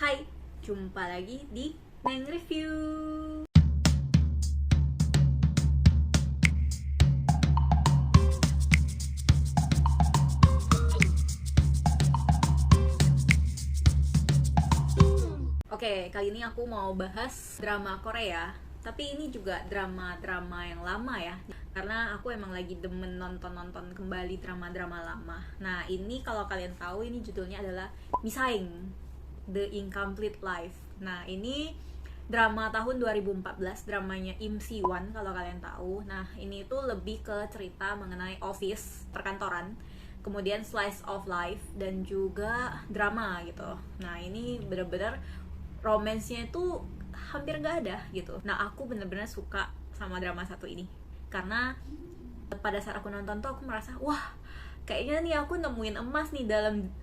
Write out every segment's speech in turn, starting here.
Hai, jumpa lagi di Neng Review. Oke, kali ini aku mau bahas drama Korea. Tapi ini juga drama-drama yang lama ya. Karena aku emang lagi demen nonton-nonton kembali drama-drama lama. Nah, ini kalau kalian tahu ini judulnya adalah Misaeng, The Incomplete Life. Nah, ini drama tahun 2014, dramanya Im Si-won kalau kalian tahu. Nah, ini tuh lebih ke cerita mengenai office, perkantoran, kemudian slice of life, dan juga drama gitu. Nah, ini bener-bener romance-nya itu hampir gak ada gitu. Nah, aku bener-bener suka sama drama satu ini karena pada saat aku nonton tuh aku merasa, wah, kayaknya nih aku nemuin emas nih dalam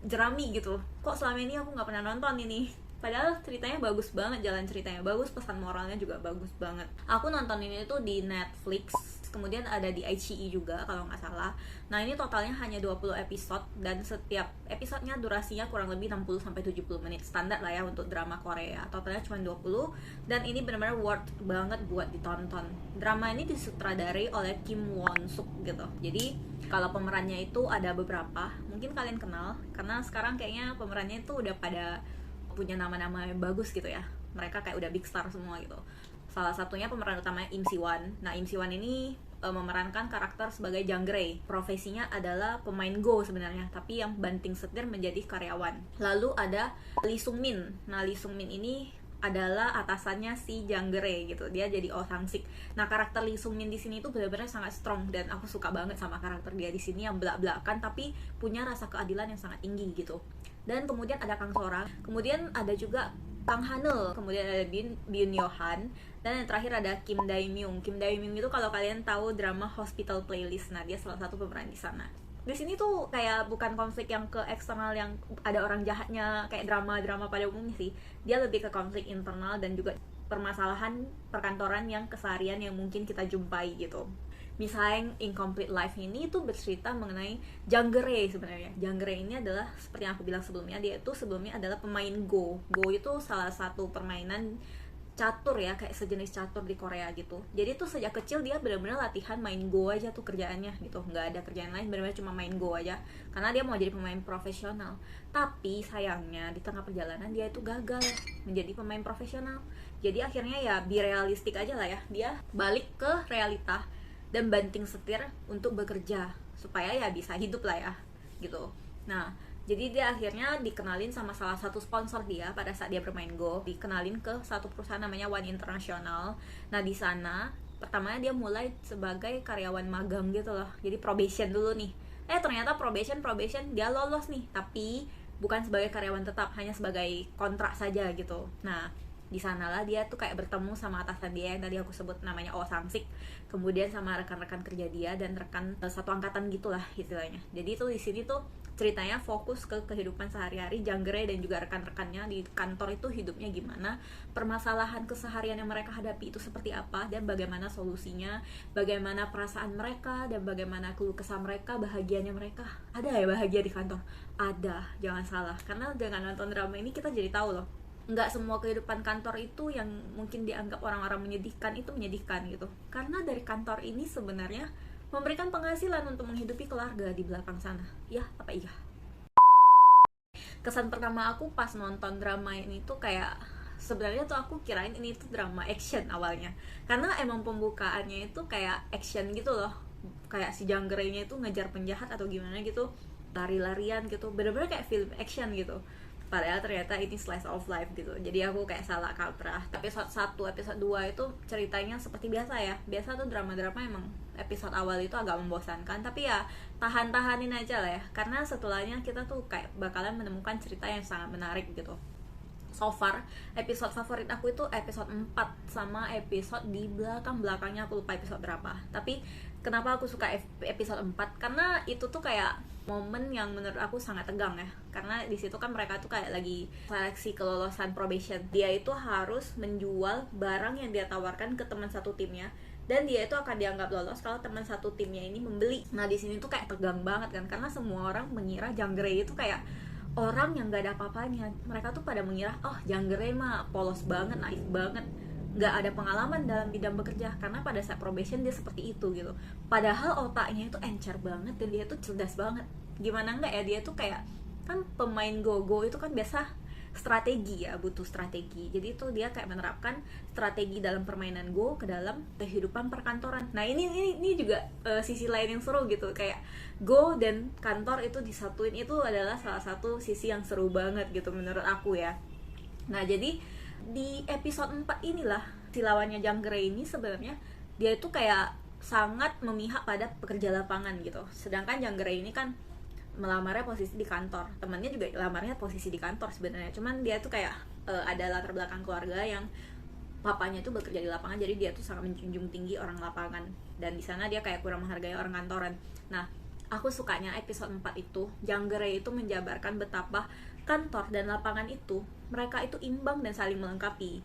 jerami gitu. Kok selama ini aku nggak pernah nonton ini. Padahal ceritanya bagus banget, jalan ceritanya bagus, pesan moralnya juga bagus banget. Aku nonton ini tuh di Netflix, kemudian ada di iQIYI juga kalau nggak salah. Nah, ini totalnya hanya 20 episode dan setiap episodenya durasinya kurang lebih 60-70 menit. Standar lah ya untuk drama Korea. Totalnya cuma 20 dan ini benar-benar worth banget buat ditonton. Drama ini disutradarai oleh Kim Won Suk gitu. Jadi kalau pemerannya itu ada beberapa, mungkin kalian kenal karena sekarang kayaknya pemerannya itu udah pada punya nama-nama yang bagus gitu ya. Mereka kayak udah big star semua gitu. Salah satunya pemeran utamanya Im Si-won. Nah, Im Si-won ini memerankan karakter sebagai Jang Gray. Profesinya adalah pemain Go sebenarnya, tapi yang banting setir menjadi karyawan. Lalu ada Lee Sung Min. Nah, Lee Sung Min ini adalah atasannya si Jang Gray gitu. Dia jadi Oh Sang Sik. Nah, karakter Lee Sung Min di sini tuh benar-benar sangat strong dan aku suka banget sama karakter dia di sini yang belak-belakan tapi punya rasa keadilan yang sangat tinggi gitu. Dan kemudian ada Kang Sora, kemudian ada juga Kang Hanul, kemudian ada Byun Yohan, dan yang terakhir ada Kim Dae Myung. Kim Dae Myung itu kalau kalian tahu drama Hospital Playlist, nah dia salah satu pemeran di sana. Di sini tuh kayak bukan konflik yang ke eksternal yang ada orang jahatnya kayak drama-drama pada umumnya sih. Dia lebih ke konflik internal dan juga permasalahan perkantoran yang keseharian yang mungkin kita jumpai gitu. Misalnya Incomplete Life ini tuh bercerita mengenai Jang Gray sebenarnya. Jang Gray ini adalah seperti yang aku bilang sebelumnya, dia itu sebelumnya adalah pemain Go. Go itu salah satu permainan catur ya, kayak sejenis catur di Korea gitu. Jadi tuh sejak kecil dia benar-benar latihan main Go aja tuh kerjaannya gitu. Nggak ada kerjaan lain, benar-benar cuma main Go aja. Karena dia mau jadi pemain profesional. Tapi sayangnya di tengah perjalanan dia itu gagal menjadi pemain profesional. Jadi akhirnya ya be realistik aja lah ya. Dia balik ke realita dan banting setir untuk bekerja supaya ya bisa hidup lah ya gitu. Nah, jadi dia akhirnya dikenalin sama salah satu sponsor dia pada saat dia bermain Go, dikenalin ke satu perusahaan namanya One International. Nah, di sana pertamanya dia mulai sebagai karyawan magang gitu loh. Jadi probation dulu nih. Ternyata probation dia lolos nih, tapi bukan sebagai karyawan tetap, hanya sebagai kontrak saja gitu. Nah, di sanalah dia tuh kayak bertemu sama atasan dia yang tadi aku sebut namanya Oh Sang Sik, kemudian sama rekan-rekan kerja dia dan rekan satu angkatan gitulah istilahnya. Jadi tuh di sini tuh ceritanya fokus ke kehidupan sehari-hari Jang Gray dan juga rekan-rekannya di kantor itu hidupnya gimana, permasalahan keseharian yang mereka hadapi itu seperti apa dan bagaimana solusinya, bagaimana perasaan mereka dan bagaimana keluh kesah mereka, bahagianya mereka. Ada ya bahagia di kantor? Ada, jangan salah. Karena dengan nonton drama ini kita jadi tahu loh, nggak semua kehidupan kantor itu yang mungkin dianggap orang-orang menyedihkan itu menyedihkan gitu. Karena dari kantor ini sebenarnya memberikan penghasilan untuk menghidupi keluarga di belakang sana. Ya, apa iya? Kesan pertama aku pas nonton drama ini tuh kayak sebenarnya tuh aku kirain ini tuh drama action awalnya. Karena emang pembukaannya itu kayak action gitu loh. Kayak si Jang Gray-nya itu ngejar penjahat atau gimana gitu, lari-larian gitu, bener-bener kayak film action gitu. Padahal ternyata ini slice of life gitu. Jadi aku kayak salah kaprah. Tapi episode 1, episode 2 itu ceritanya seperti biasa ya. Biasa tuh drama-drama emang episode awal itu agak membosankan, tapi ya tahan-tahanin aja lah ya. Karena setelahnya kita tuh kayak bakalan menemukan cerita yang sangat menarik gitu. So far, episode favorit aku itu episode 4 sama episode di belakang-belakangnya, aku lupa episode berapa. Tapi kenapa aku suka episode 4? Karena itu tuh kayak momen yang menurut aku sangat tegang ya. Karena di situ kan mereka tuh kayak lagi seleksi kelolosan probation. Dia itu harus menjual barang yang dia tawarkan ke teman satu timnya, dan dia itu akan dianggap lolos kalau teman satu timnya ini membeli. Nah, di sini tuh kayak tegang banget kan, karena semua orang mengira Jang Gray itu kayak orang yang gak ada apa-apanya. Mereka tuh pada mengira, oh Janggerai mah polos banget, naif banget, nggak ada pengalaman dalam bidang bekerja, karena pada saat probation dia seperti itu gitu. Padahal otaknya itu encer banget dan dia tuh cerdas banget. Gimana nggak ya, dia tuh kayak, kan pemain go-go itu kan biasa strategi ya, butuh strategi. Jadi itu dia kayak menerapkan strategi dalam permainan Go ke dalam kehidupan perkantoran. Nah ini juga sisi lain yang seru gitu, kayak Go dan kantor itu disatuin, itu adalah salah satu sisi yang seru banget gitu menurut aku ya. Nah jadi di episode 4 inilah si lawannya Janggerai ini sebenarnya dia itu kayak sangat memihak pada pekerja lapangan gitu. Sedangkan Janggerai ini kan melamarnya posisi di kantor, temannya juga lamarnya posisi di kantor sebenarnya, cuman dia tuh kayak ada latar belakang keluarga yang papanya tuh bekerja di lapangan, jadi dia tuh sangat menjunjung tinggi orang lapangan, dan di sana dia kayak kurang menghargai orang kantoran. Nah, aku sukanya episode 4 itu Janggerai itu menjabarkan betapa kantor dan lapangan itu mereka itu imbang dan saling melengkapi.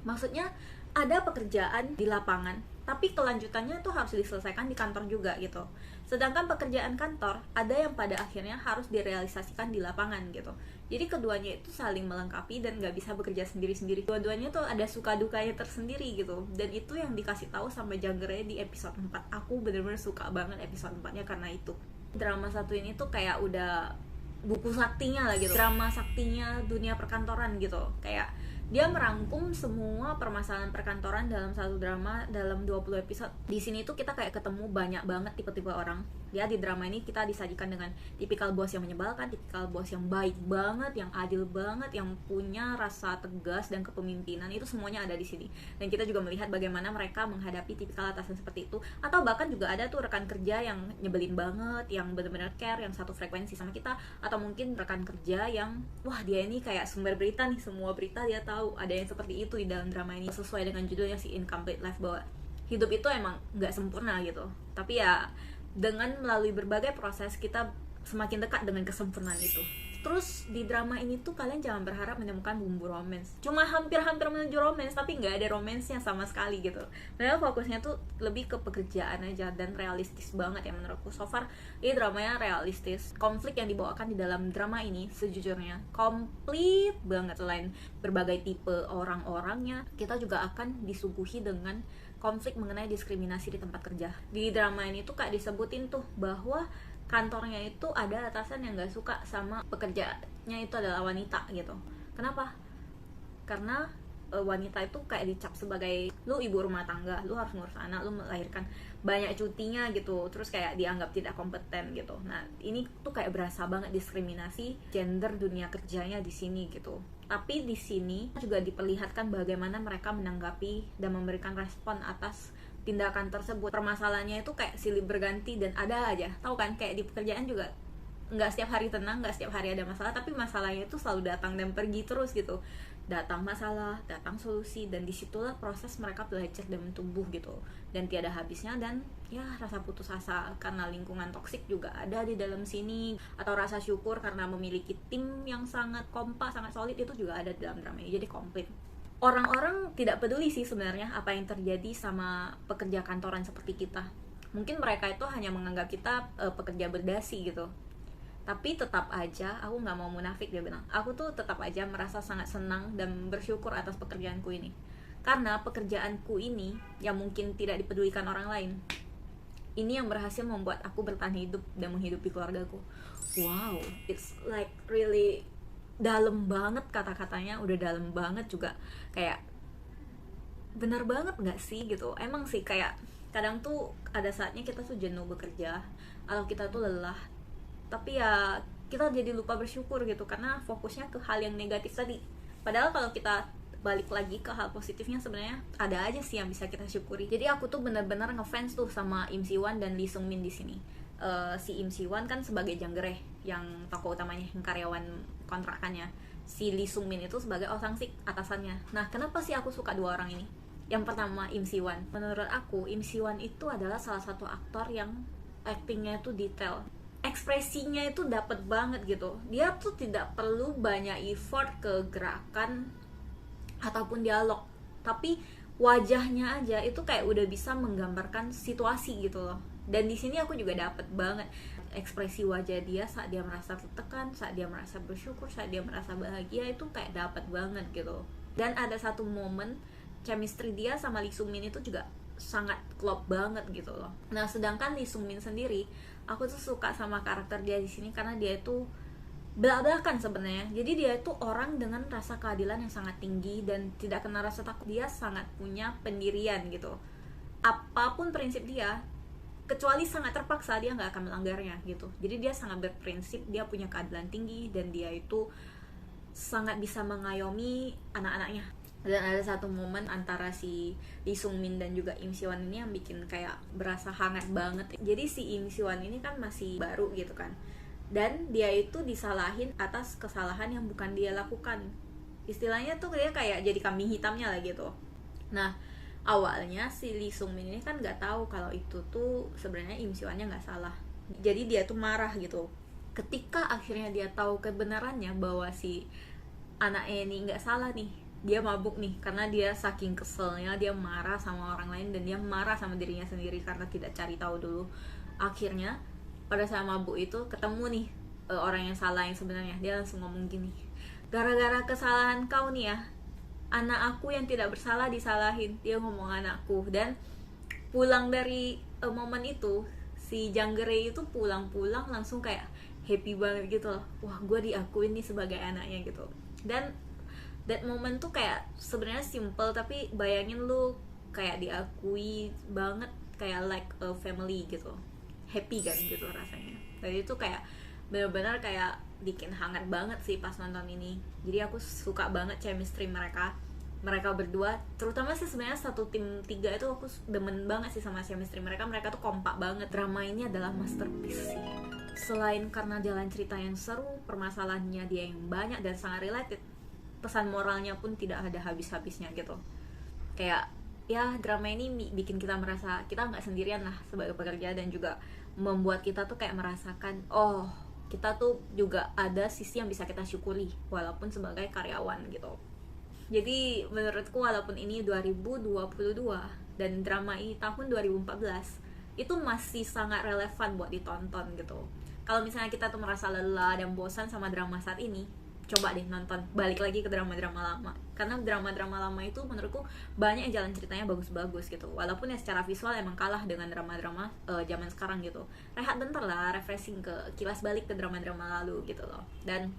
Maksudnya ada pekerjaan di lapangan, tapi kelanjutannya tuh harus diselesaikan di kantor juga gitu. Sedangkan pekerjaan kantor ada yang pada akhirnya harus direalisasikan di lapangan gitu. Jadi keduanya itu saling melengkapi dan gak bisa bekerja sendiri-sendiri. Dua-duanya tuh ada suka dukanya tersendiri gitu. Dan itu yang dikasih tahu sama Janggerai di episode 4. Aku bener-bener suka banget episode 4-nya karena itu. Drama satu ini tuh kayak udah buku saktinya lah gitu. Drama saktinya dunia perkantoran gitu. Kayak dia merangkum semua permasalahan perkantoran dalam satu drama dalam 20 episode. Di sini tuh kita kayak ketemu banyak banget tipe-tipe orang. Ya di drama ini kita disajikan dengan tipikal bos yang menyebalkan, tipikal bos yang baik banget, yang adil banget, yang punya rasa tegas dan kepemimpinan. Itu semuanya ada di sini. Dan kita juga melihat bagaimana mereka menghadapi tipikal atasan seperti itu. Atau bahkan juga ada tuh rekan kerja yang nyebelin banget, yang benar-benar care, yang satu frekuensi sama kita. Atau mungkin rekan kerja yang wah dia ini kayak sumber berita nih, semua berita dia tahu. Ada yang seperti itu di dalam drama ini. Sesuai dengan judulnya si Incomplete Life, bahwa hidup itu emang nggak sempurna gitu, tapi ya dengan melalui berbagai proses kita semakin dekat dengan kesempurnaan itu. Terus di drama ini tuh kalian jangan berharap menemukan bumbu romance, cuma hampir-hampir menuju romance tapi nggak ada romansnya sama sekali gitu. Padahal fokusnya tuh lebih ke pekerjaan aja dan realistis banget ya menurutku. So far ini dramanya realistis. Konflik yang dibawakan di dalam drama ini sejujurnya komplit banget. Selain berbagai tipe orang-orangnya, kita juga akan disuguhi dengan konflik mengenai diskriminasi di tempat kerja. Di drama ini tuh kayak disebutin tuh bahwa kantornya itu ada atasan yang gak suka sama pekerjanya itu adalah wanita gitu. Kenapa? Karena wanita itu kayak dicap sebagai lu ibu rumah tangga, lu harus ngurus anak, lu melahirkan, banyak cutinya gitu, terus kayak dianggap tidak kompeten gitu. Nah ini tuh kayak berasa banget diskriminasi gender dunia kerjanya di sini gitu. Tapi di sini juga diperlihatkan bagaimana mereka menanggapi dan memberikan respon atas tindakan tersebut. Permasalahannya itu kayak silih berganti dan ada aja, tahu kan, kayak di pekerjaan juga nggak setiap hari tenang, nggak setiap hari ada masalah, tapi masalahnya itu selalu datang dan pergi terus gitu. Datang masalah, datang solusi, dan disitulah proses mereka belajar dan tumbuh gitu, dan tiada habisnya. Dan ya rasa putus asa karena lingkungan toksik juga ada di dalam sini, atau rasa syukur karena memiliki tim yang sangat kompak, sangat solid, itu juga ada di dalam drama ini. Jadi komplit. Orang-orang tidak peduli sih sebenarnya apa yang terjadi sama pekerja kantoran seperti kita. Mungkin mereka itu hanya menganggap kita pekerja berdasi gitu. Tapi tetap aja, aku gak mau munafik, dia bilang, aku tuh tetap aja merasa sangat senang dan bersyukur atas pekerjaanku ini. Karena pekerjaanku ini yang mungkin tidak dipedulikan orang lain, ini yang berhasil membuat aku bertahan hidup dan menghidupi keluargaku. Wow, it's like really dalam banget kata-katanya, udah dalam banget juga, kayak benar banget gak sih gitu. Emang sih kayak kadang tuh ada saatnya kita tuh jenuh bekerja atau kita tuh lelah, tapi ya kita jadi lupa bersyukur gitu karena fokusnya ke hal yang negatif tadi. Padahal kalau kita balik lagi ke hal positifnya, sebenarnya ada aja sih yang bisa kita syukuri. Jadi aku tuh benar-benar ngefans tuh sama Im Si-won dan Lee Sung Min di sini. Si Im Si-won kan sebagai Janggerai yang tokoh utamanya, yang karyawan kontrakannya. Si Lee Sung Min itu sebagai Oh Sang Sik, atasannya. Nah, kenapa sih aku suka dua orang ini? Yang pertama, Im Si-won. Menurut aku, Im Si-won itu adalah salah satu aktor yang actingnya itu detail. Ekspresinya itu dapet banget gitu. Dia tuh tidak perlu banyak effort ke gerakan ataupun dialog, tapi wajahnya aja itu kayak udah bisa menggambarkan situasi gitu loh. Dan di sini aku juga dapet banget ekspresi wajah dia saat dia merasa tertekan, saat dia merasa bersyukur, saat dia merasa bahagia, itu kayak dapet banget gitu. Dan ada satu momen chemistry dia sama Lee Sung Min itu juga sangat klop banget gitu loh. Nah, sedangkan Lee Sung Min sendiri, aku tuh suka sama karakter dia di sini karena dia itu belak-belakan sebenarnya. Jadi dia itu orang dengan rasa keadilan yang sangat tinggi dan tidak kena rasa takut. Dia sangat punya pendirian gitu. Apapun prinsip dia, kecuali sangat terpaksa, dia nggak akan melanggarnya gitu. Jadi dia sangat berprinsip, dia punya keadilan tinggi, dan dia itu sangat bisa mengayomi anak-anaknya. Dan ada satu momen antara si Lee Sung Min dan juga Im Si Wan ini yang bikin kayak berasa hangat banget. Jadi si Im Si Wan ini kan masih baru gitu kan, dan dia itu disalahin atas kesalahan yang bukan dia lakukan. Istilahnya tuh dia kayak jadi kambing hitamnya lah gitu. Nah, awalnya si Lee Sung Min ini kan nggak tahu kalau itu tuh sebenarnya Im Si Wan-nya nggak salah. Jadi dia tuh marah gitu. Ketika akhirnya dia tahu kebenarannya bahwa si anaknya ini nggak salah nih, dia mabuk nih karena dia saking keselnya, dia marah sama orang lain dan dia marah sama dirinya sendiri karena tidak cari tahu dulu. Akhirnya pada saat mabuk itu ketemu nih orang yang salah yang sebenarnya. Dia langsung ngomong gini, gara-gara kesalahan kau nih ya, anak aku yang tidak bersalah disalahin. Dia ngomong anakku. Dan pulang dari momen itu, si Jang Gerai itu pulang-pulang langsung kayak happy banget gitu loh. Wah, gue diakuin nih sebagai anaknya gitu. Dan that moment tuh kayak sebenarnya simple, tapi bayangin lu kayak diakui banget, kayak like a family gitu. Happy kan gitu rasanya. Jadi itu kayak benar-benar kayak bikin hangat banget sih pas nonton ini. Jadi aku suka banget chemistry mereka berdua, terutama sih sebenarnya satu tim 3 itu aku demen banget sih sama chemistry mereka tuh kompak banget. Drama ini adalah masterpiece sih. Selain karena jalan cerita yang seru, permasalahannya dia yang banyak dan sangat related, pesan moralnya pun tidak ada habis-habisnya gitu. Kayak ya, drama ini bikin kita merasa kita nggak sendirian lah sebagai pekerja, dan juga membuat kita tuh kayak merasakan, oh, kita tuh juga ada sisi yang bisa kita syukuri walaupun sebagai karyawan gitu. Jadi menurutku walaupun ini 2022 dan drama ini tahun 2014, itu masih sangat relevan buat ditonton gitu. Kalau misalnya kita tuh merasa lelah dan bosan sama drama saat ini, coba deh nonton, balik lagi ke drama-drama lama. Karena drama-drama lama itu menurutku banyak yang jalan ceritanya bagus-bagus gitu. Walaupun ya secara visual emang kalah dengan drama-drama zaman sekarang gitu. Rehat bentar lah, refreshing, ke kilas balik ke drama-drama lalu gitu loh. Dan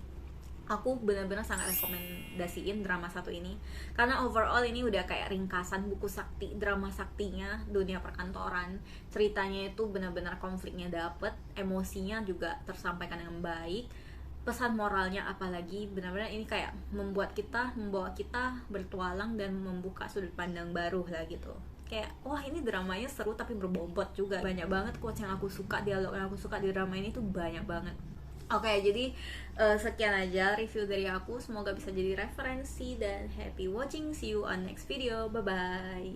aku benar-benar sangat rekomendasiin drama satu ini, karena overall ini udah kayak ringkasan buku sakti, drama saktinya dunia perkantoran. Ceritanya itu benar-benar konfliknya dapet, emosinya juga tersampaikan dengan baik, pesan moralnya apalagi benar-benar ini kayak membawa kita bertualang dan membuka sudut pandang baru lah gitu. Kayak wah, ini dramanya seru tapi berbobot juga, banyak banget quotes yang aku suka, dialog yang aku suka di drama ini tuh banyak banget. Oke, jadi sekian aja review dari aku. Semoga bisa jadi referensi dan happy watching. See you on next video. Bye bye.